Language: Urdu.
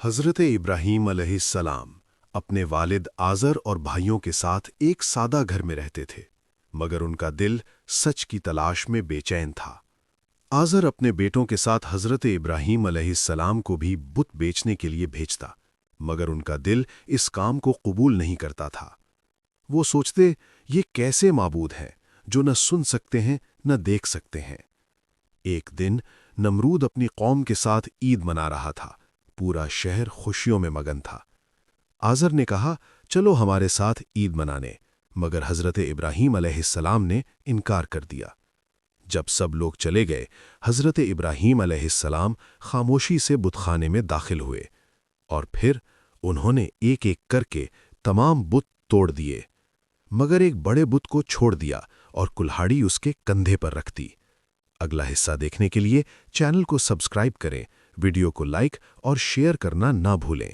حضرت ابراہیم علیہ السلام اپنے والد آزر اور بھائیوں کے ساتھ ایک سادہ گھر میں رہتے تھے، مگر ان کا دل سچ کی تلاش میں بے چین تھا۔ آزر اپنے بیٹوں کے ساتھ حضرت ابراہیم علیہ السلام کو بھی بت بیچنے کے لیے بھیجتا، مگر ان کا دل اس کام کو قبول نہیں کرتا تھا۔ وہ سوچتے، یہ کیسے معبود ہیں جو نہ سن سکتے ہیں نہ دیکھ سکتے ہیں۔ ایک دن نمرود اپنی قوم کے ساتھ عید منا رہا تھا، پورا شہر خوشیوں میں مگن تھا۔ آزر نے کہا، چلو ہمارے ساتھ عید منانے، مگر حضرت ابراہیم علیہ السلام نے انکار کر دیا۔ جب سب لوگ چلے گئے، حضرت ابراہیم علیہ السلام خاموشی سے بت خانے میں داخل ہوئے، اور پھر انہوں نے ایک ایک کر کے تمام بت توڑ دیے، مگر ایک بڑے بت کو چھوڑ دیا اور کلہاڑی اس کے کندھے پر رکھ دی۔ اگلا حصہ دیکھنے کے لیے چینل کو سبسکرائب کریں، ویڈیو کو لائک اور شیئر کرنا نہ بھولیں۔